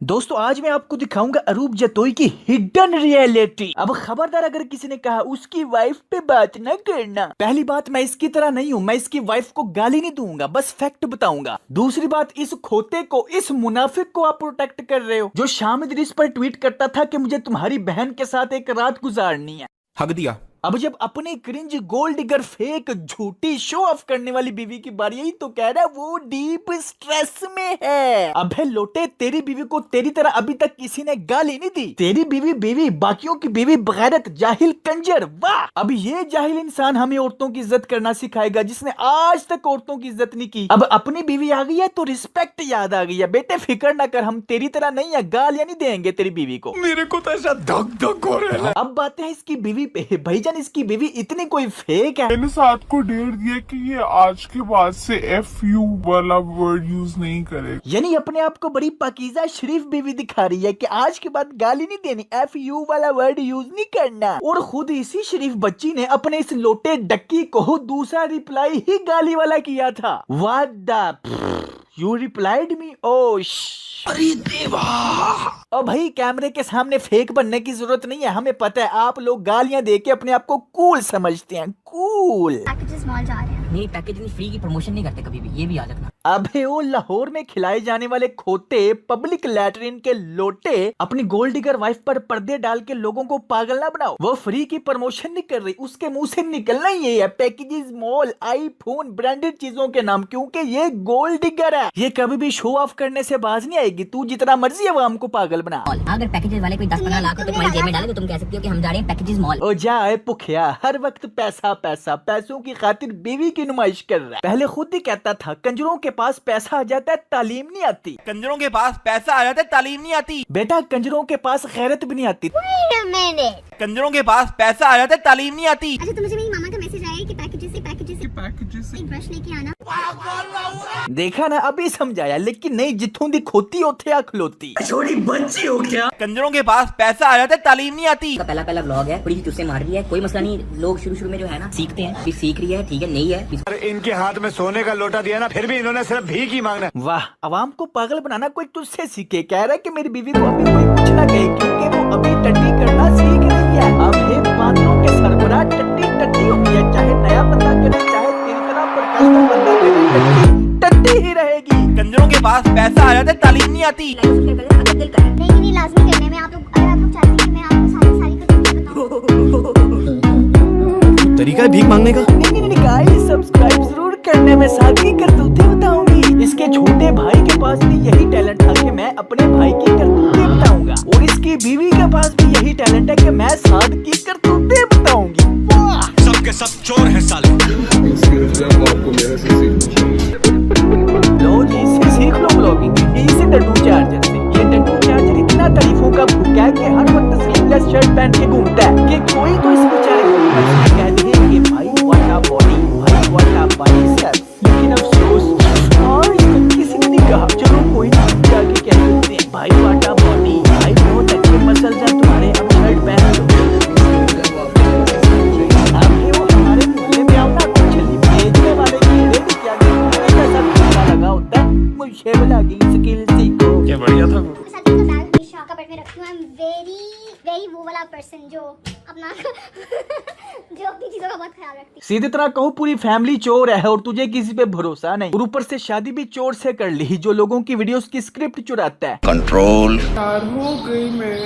दोस्तों आज मैं आपको दिखाऊंगा अरूप जतोई की हिडन रियलिटी। अब खबरदार अगर किसी ने कहा उसकी वाइफ पे बात ना करना। पहली बात, मैं इसकी तरह नहीं हूँ, मैं इसकी वाइफ को गाली नहीं दूंगा, बस फैक्ट बताऊंगा। दूसरी बात, इस खोते को, इस मुनाफिक को आप प्रोटेक्ट कर रहे हो जो शामिद रिस पर ट्वीट करता था कि मुझे तुम्हारी बहन के साथ एक रात गुजारनी है। हक दिया। अब जब अपनी क्रिंज गोल्ड डिगर फेक झूठी शो ऑफ करने वाली बीवी की बारी आई तो कह रहा है वो डीप स्ट्रेस में है। अबे लोटे, तेरी बीवी को तेरी तरह अभी तक किसी ने गाली नहीं दी। तेरी बीवी बाकियों की बीवी बगैरत जाहिल कंजर। वाह, अब ये जाहिल इंसान हमें औरतों की इज्जत करना सिखाएगा जिसने आज तक औरतों की इज्जत नहीं की। अब अपनी बीवी आ गई है तो रिस्पेक्ट याद आ गई है। बेटे फिक्र ना कर, हम तेरी तरह नहीं है, गालियां नहीं देंगे तेरी बीवी को। मेरे को तो ऐसा धक धक हो रहा है। अब बातें हैं इसकी बीवी पे। भाईजान इसकी बीवी इतनी कोई फेक है। मैंने साथ को डेट दिया कि ये आज के बाद से FU वाला वर्ड यूज नहीं करेगा। यानी अपने आप को बड़ी पाकीज़ा शरीफ बीवी दिखा रही है कि आज के बाद गाली नहीं देनी, FU वाला वर्ड यूज नहीं करना। और खुद इसी शरीफ बच्ची ने अपने इस लोटे डक्की को दूसरा रिप्लाई ही गाली वाला किया था। व्हाट द यू रिप्लाइड मी, ओ अरे देवा। और भाई कैमरे के सामने फेक बनने की जरूरत नहीं है। हमें पता है आप लोग गालियां देके अपने आप को कूल समझते हैं। कूल पैकेजेस मॉल जा रहे हैं। नहीं, पैकेज नहीं, फ्री की प्रमोशन नहीं करते कभी भी, ये भी याद रखना। अबे वो लाहौर में खिलाए जाने वाले खोते पब्लिक लैटरिन के लोटे अपनी गोल्ड डिगर वाइफ पर पर्दे डाल के लोगों को पागल ना बनाओ। वो फ्री की प्रमोशन नहीं कर रही, उसके मुंह से निकलना ही है पैकेजेस मॉल, आईफोन, ब्रांडेड चीजों के नाम, क्योंकि ये गोल्ड डिगर है। ये कभी भी शो ऑफ करने से बाज नहीं आएगी। तू जितना मर्जी अवाम को पागल बना। अगर पैकेजेस वाले कोई 10-15 लाख रुपए तुम्हारी जेब में डाले तो तुम कह सकते हो कि हम जा रहे हैं पैकेजेस मॉल। ओ जाए पुखिया, हर वक्त पैसा पैसा, पैसों की खातिर बीवी की नुमाइश कर रहा है। पहले खुद ही कहता था कंजरों के पास पैसा आ जाता है तालीम नहीं आती। कंजरों के पास पैसा आ जाता है तालीम नहीं आती। बेटा कंजरों के पास गैरत भी नहीं आती। Wait a minute. कंजरों के पास पैसा आ जाता है तालीम नहीं आती। अच्छा, तो मुझे मेरी मामा का मैसेज आया कि पैकेजेस एक ब्रश लेके आना। देखा ना, अभी समझाया, लेकिन नहीं, जिथों दी खोती होते आ खलोती। छोटी बच्ची हो क्या? कंजरों के पास पैसा आ जाता है तालीम नहीं आती। का पहला व्लॉग है, थोड़ी सी तुझसे मार रही है, कोई मसला नहीं। लोग शुरू में जो है ना सीखते हैं, फिर सीख रही है, ठीक है, नहीं है। इनके हाथ में सोने का लोटा दिया ना, फिर भी इन्होंने सिर्फ भीख ही मांगना। वाह, अवाम को पागल बनाना कोई तुझसे सीखे। कह रहा है कि मेरी बीवी को अभी कोई कुछ ना कहे क्योंकि वो अभी टट्टी करना सीख रही है। अब ये बांदरों के सरबराह टट्टी होती है, चाहे नया बंदा करे चाहे तेरी तरह प्रकाश का बंदा करे, टट्टी ही रहेगी। कंजरों के पास पैसा आ जाता है तालीम नहीं आती। नहीं लाजमी करने में आप लोग, अगर आप लोग चाहते हैं कि मैं आपको सारी तरीका है भीख मांगने का। नहीं गाइस, सब्सक्राइब जरूर करने में साकी करतूतें बताऊंगी। इसके छोटे भाई के पास भी यही टैलेंट था कि मैं अपने भाई की करतूतें बताऊंगा, और इसकी बीवी के पास भी यही टैलेंट है कि मैं साद की करतूतें बताऊंगी। वाह, सबके सब चोर हैं साले। लो जी, इससे सीख लो ब्लॉगिंग, इसी टैटू चार्जर से। ये टैटू चार्जर इतना तारीफों का भूखा है कि हर वक्त स्लीवलेस शर्ट पहन के घूमता है कि कोई तो इस बेचारे को कहते हैं कि भाई व्हाट अ बॉडी, भाई व्हाट अ बाइसेप्स। लेकिन अफसोस किसी ने नहीं कहा। चलो कोई नहीं, जाके कह देते हैं भाई व्हाट अ बॉडी, भाई बहुत अच्छे मसल्स हैं तुम्हारे, अब शर्ट पहन लो। अब ये वो हमारे मोहल्ले में आओ ना, कुछ बेचने वाले कीड़े भी क्या लगा होता है, मुझे ब्लॉगिंग स्किल सीखो। क्या बढ़िया था वो। साथ में बैग भी शाका बेड में रखती हूँ। आई एम वेरी वो वाला पर्सन जो अपना जो अपनी चीजों का बहुत ख्याल रखती है। सीधी तरह कहूँ पूरी फैमिली चोर है और तुझे किसी पे भरोसा नहीं, और ऊपर से शादी भी चोर से कर ली जो लोगों की वीडियोस की स्क्रिप्ट चुराता है। कंट्रोल। यार हो गई मैं।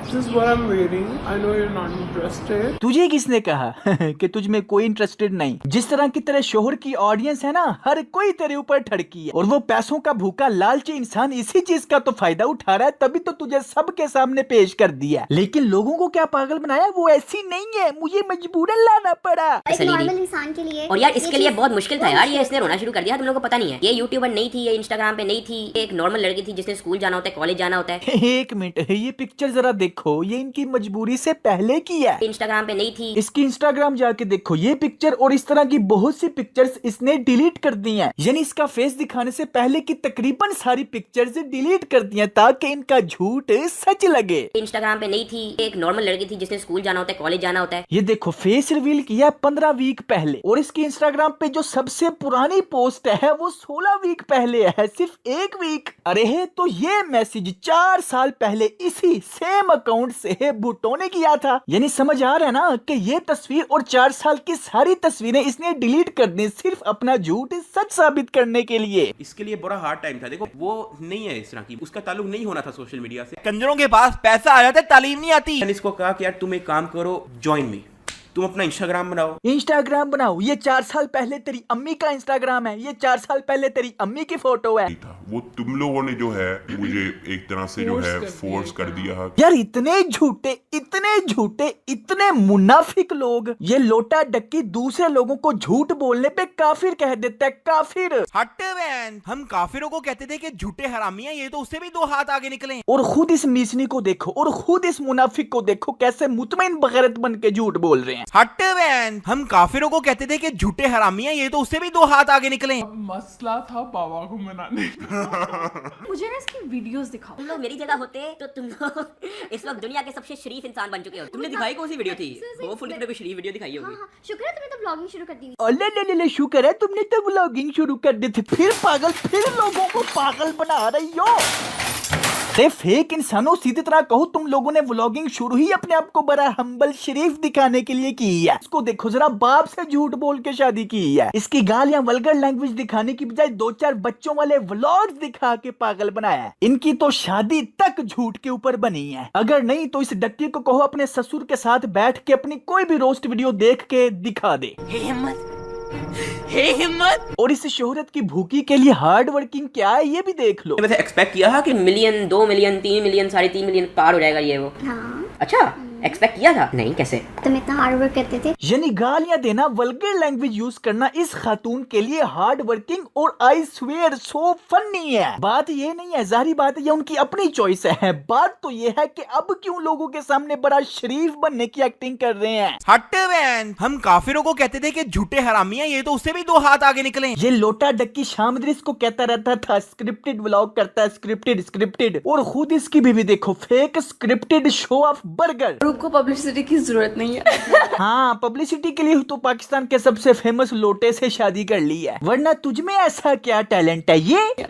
This is what I'm wearing. I know you're not interested. तुझे किसने कहा कि तुझ में कोई इंटरेस्टेड नहीं? जिस तरह की तेरे शोहर की ऑडियंस है ना, हर कोई तेरे ऊपर ठड़की है, और वो पैसों का भूखा लालची इंसान इसी चीज का तो फायदा उठा रहा है, तभी तो तुझे सबके सामने पेश कर दिया। लेकिन लोगों को क्या पागल बनाया, वो ऐसी नहीं है, मुझे मजबूरन लाना पड़ा। एक नॉर्मल इंसान के लिए, और यार इसके लिए बहुत मुश्किल था यार, ये इसने रोना शुरू कर दिया, तुम लोगों को पता नहीं है। ये यूट्यूबर नहीं थी, ये इंस्टाग्राम पे नहीं थी, एक नॉर्मल लड़की थी जिसने स्कूल जाना होता है, कॉलेज जाना होता है। एक मिनट, ये पिक्चर जरा देखो, ये इनकी मजबूरी से पहले की है। इंस्टाग्राम पे नहीं थी। इसकी इंस्टाग्राम जाके देखो, ये पिक्चर और इस तरह की बहुत सी पिक्चर्स इसने डिलीट कर दी हैं। यानी इसका फेस दिखाने से पहले की तकरीबन सारी पिक्चर्स डिलीट कर दी हैं ताकि इनका झूठ सच लगे। इंस्टाग्राम पे नहीं थी, एक नॉर्मल लड़की थी जिसने स्कूल जाना होता है, कॉलेज जाना होता है। ये देखो फेस रिवील किया 15 वीक पहले, और इसकी इंस्टाग्राम पे जो सबसे पुरानी पोस्ट है वो 16 वीक पहले है, सिर्फ 1 वीक। अरे है तो ये मैसेज 4 साल पहले इसी सेम अकाउंट से भुट्टो ने किया था। यानी समझ आ रहा है ना कि ये तस्वीर और 4 साल की सारी तस्वीरें इसने डिलीट कर दी सिर्फ अपना झूठ सच साबित करने के लिए। इसके लिए बड़ा हार्ड टाइम था। देखो वो नहीं है इस तरह की, उसका ताल्लुक नहीं होना था सोशल मीडिया से। कंजरों के पास पैसा आ जाता है, तालीम नहीं आती। मैंने इसको कहा कि यार तुम एक काम करो, ज्वाइन मी, तुम अपना इंस्टाग्राम बनाओ। इंस्टाग्राम बनाओ। ये 4 साल पहले तेरी अम्मी का इंस्टाग्राम है, ये 4 साल पहले तेरी अम्मी की फोटो है। वो तुम लोगों ने जो है मुझे एक तरह से जो है फोर्स कर दिया। यार इतने झूठे, इतने झूठे, इतने मुनाफिक लोग। ये लोटा डक्की दूसरे लोगों को झूठ बोलने पे काफिर कह देता है, काफिर। हट बहन, हम काफिरों को कहते थे कि झूठे हरामी हैं, ये तो उससे भी 2 हाथ आगे निकले। और खुद इस मीसनी को देखो, और खुद इस मुनाफिक को देखो कैसे मुतमईन बगैरत बन के झूठ बोल रहे हैं। हट बहन, हम काफिरों को कहते थे कि झूठे हरामी हैं, ये तो उससे भी 2 हाथ आगे निकले। मसला था बाबा को मनाने का। मुझे ना इसकी वीडियोस दिखाओ। तुम लोग मेरी जगह होते तो तुम लोग इस वक्त दुनिया के सबसे शरीफ इंसान बन चुके हो। तुमने दिखाई कौन सी वीडियो थी? होपफुली तुमने कोई शरीफ वीडियो दिखाई होगी। हाँ, शुक्र है तुमने तो ब्लॉगिंग शुरू कर दी। अल्ले शुक्र है तुमने तो व्लॉगिंग शुरू कर दी थी। फिर पागल, फिर लोगों को पागल बना रही हो। अरे फेक इंसानों, सीधी तरह कहो तुम लोगों ने व्लॉगिंग शुरू ही अपने आप को बड़ा हम्बल शरीफ दिखाने के लिए की है। इसको देखो जरा, बाप से झूठ बोल के शादी की है। इसकी गालियां वल्गर लैंग्वेज दिखाने की बजाय 2-4 बच्चों वाले व्लॉग्स दिखा के पागल बनाया है। इनकी तो शादी तक झूठ के ऊपर बनी है। अगर नहीं तो इस डक्की को कहो अपने ससुर के साथ बैठ के अपनी कोई भी रोस्ट वीडियो देख के दिखा दे। हिम्मत। और इस शोहरत की भूखी के लिए हार्ड वर्किंग क्या है ये भी देख लो। वैसे एक्सपेक्ट किया था कि मिलियन, 2 मिलियन, 3 मिलियन, 3.5 मिलियन पार हो जाएगा ये वो। हाँ। अच्छा, एक्सपेक्ट किया था? नहीं, कैसे? तुम इतना हार्ड वर्क करते थे। यानी गालियां देना, वल्गर लैंग्वेज यूज करना इस खातून के लिए हार्ड वर्किंग और आई स्वेयर सो फनी है। बात ये नहीं है, जाहिर बात है ये उनकी अपनी चॉइस है। बात तो ये है कि अब क्यों लोगों के सामने बड़ा शरीफ बनने की एक्टिंग कर रहे हैं। हट बहन, हम काफिरों को कहते थे कि झूठे हरामी हैं, ये तो उससे भी 2 हाथ आगे निकले। ये लोटा डक्की शामदरिस को कहता रहता था स्क्रिप्टेड व्लॉग करता है, स्क्रिप्टेड, और खुद इसकी बीवी देखो fake scripted show off burger. को पब्लिसिटी की जरूरत नहीं है। हाँ, पब्लिसिटी के लिए तो पाकिस्तान के सबसे फेमस लोटे से शादी कर ली है, वरना तुझमें ऐसा क्या टैलेंट है ये।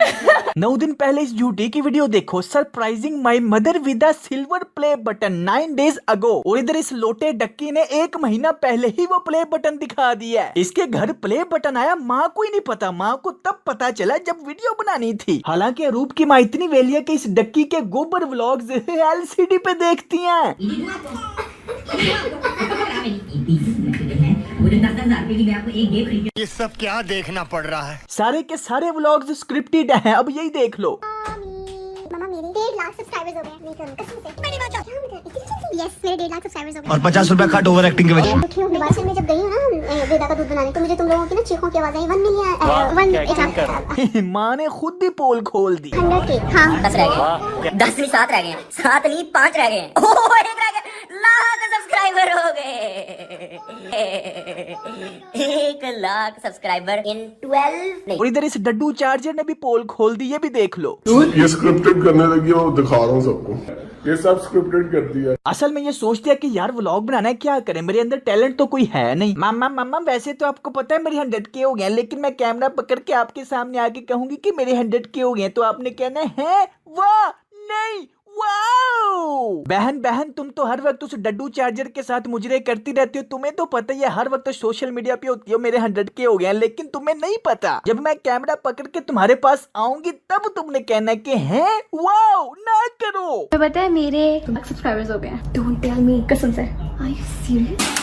9 दिन पहले इस झूठी की वीडियो देखो, surprising my mother with a silver play button 9 days ago. और इधर इस लोटे डक्की ने 1 महीना पहले ही वो प्ले बटन दिखा दिया है। इसके घर प्ले बटन आया, माँ को ही नहीं पता। माँ को तब पता चला जब वीडियो बनानी थी। हालांकि अरूप की माँ इतनी वेली है कि इस डक्की के गोबर व्लॉग्स LCD पे देखती हैं। ये सब क्या देखना पड़ रहा है। सारे के सारे व्लॉग्स स्क्रिप्टेड हैं। अब यही देख लो। मामा मेरे 1.5 लाख सब्सक्राइबर्स हो गए। नहीं करूँ कसम से। मेरी बात क्या यस मेरे 1.5 लाख सब्सक्राइबर्स हो गए। और 50 रुपए कट ओवर एक्टिंग के वजह। हिमाचल में जब गई हूँ ना वेदा का दूध बनाने, तो मुझे तुम लोगों की ना चीखों की आवाज आई। 1 मिलियन माँ ने खुद ही पोल खोल दी। 100 के। हाँ 10 रह गए। 10 नहीं 7 रह गए। 7 नहीं 5 रह गए। ओह 1 रह गए। लाख सब्सक्राइबर हो गए। 1 लाख सब्सक्राइबर इन 12। और इधर इस डड्डू चार्जर ने भी पोल खोल दी, ये भी देख लो। ये स्क्रिप्टेड करने लगी और दिखा रहा हूँ सबको, ये सब स्क्रिप्टेड कर दिया। असल में ये सोचती है कि यार व्लॉग बनाना है, क्या करें, मेरे अंदर टैलेंट तो कोई है नहीं। मामा वैसे तो आपको पता है मेरे 100 के हो गए, लेकिन मैं कैमरा पकड़ के आपके सामने आके कहूंगी कि मेरे 100 के हो गए तो आपने कहना है वाह नहीं वाओ। बहन तुम तो हर वक्त उस डड्डू चार्जर के साथ मुजरे करती रहती हो। तुम्हें तो पता ही है, हर वक्त तो सोशल मीडिया पे होती हो मेरे 100 के हो गए, लेकिन तुम्हें नहीं पता जब मैं कैमरा पकड़ के तुम्हारे पास आऊंगी तब तुमने कहना कि हैं वाओ ना करो। तो पता है मेरे सब्सक्राइबर्स हो गए। डोंट टेल मी, कसम से। Are you serious?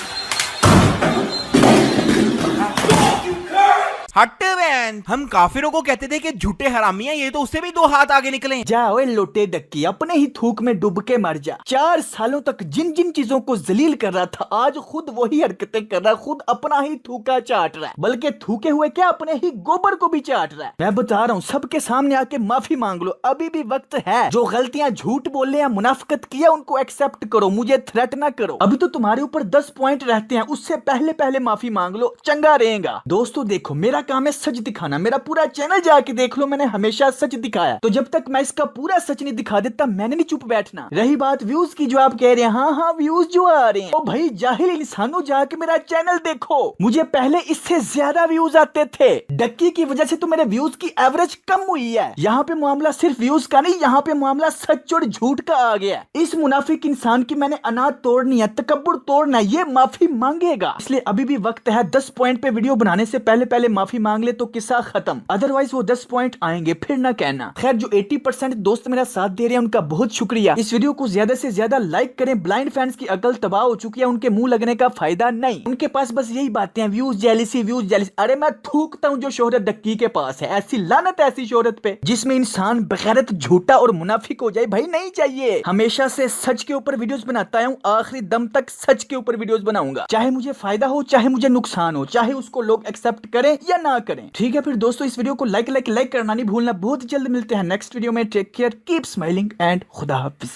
हट बहन, हम काफिरों को कहते थे कि झूठे हरामी हैं, ये तो उससे भी 2 हाथ आगे निकले। जा ओए लोटे डक्की, अपने ही थूक में डूब के मर जा। 4 सालों तक जिन जिन चीजों को जलील कर रहा था, आज खुद वही हरकतें कर रहा है, खुद अपना ही थूका चाट रहा है, बल्कि थूके हुए क्या अपने ही गोबर को भी चाट रहा है। मैं बता रहा हूँ, सबके सामने आके माफी मांग लो, अभी भी वक्त है। जो गलतियां झूठ बोलने या मुनाफिकत किया उनको एक्सेप्ट करो, मुझे थ्रेट ना करो। अभी तो तुम्हारे ऊपर 10 पॉइंट रहते हैं, उससे पहले माफी मांग लो, चंगा रहेगा। दोस्तों देखो, मेरा काम है सच दिखाना। मेरा पूरा चैनल जाके देख लो, मैंने हमेशा सच दिखाया। तो जब तक मैं इसका पूरा सच नहीं दिखा देता मैंने नहीं चुप बैठना। रही बात व्यूज की जो आप कह रहे हैं, हाँ व्यूज जो आ रहे हैं, ओ भाई जाहिल इंसानों जाके मेरा चैनल देखो। मुझे पहले इससे ज्यादा व्यूज आते थे। डक्की की वजह से तो मेरे व्यूज की एवरेज कम हुई है। यहाँ पे मामला सिर्फ व्यूज का नहीं, यहाँ पे मामला सच और झूठ का आ गया। इस मुनाफिक इंसान की मैंने अनाज तोड़नी है, तकब्बुर तोड़ना है, ये माफी मांगेगा। इसलिए अभी भी वक्त है। 10 पॉइंट पे वीडियो बनाने से पहले माफी मांग ले तो किस्सा खत्म, अदरवाइज वो 10 पॉइंट आएंगे फिर ना कहना। खैर जो 80% दोस्त मेरा साथ दे रहे हैं उनका बहुत शुक्रिया। इस वीडियो को ज्यादा से ज्यादा लाइक करें। ब्लाइंड फैंस की अकल तबाह हो चुकी है, उनके मुंह लगने का फायदा नहीं। उनके पास बस यही बातें हैं, व्यूज जेलिसी व्यूज जेलिसी। अरे मैं थूकता हूँ जो शोहरत डक्की के पास है। ऐसी लानत ऐसी शोहरत पे जिसमें इंसान बगैरत झूठा और मुनाफिक हो जाए, भाई नहीं चाहिए। हमेशा से सच के ऊपर वीडियोस बनाता हूँ, आखिरी दम तक सच के ऊपर वीडियोस बनाऊंगा, चाहे मुझे फायदा हो चाहे मुझे नुकसान हो, चाहे उसको लोग एक्सेप्ट करें या ना करें। ठीक है फिर दोस्तों, इस वीडियो को लाइक करना नहीं भूलना। बहुत जल्द मिलते हैं नेक्स्ट वीडियो में। Take care, keep smiling and खुदा हाफिज।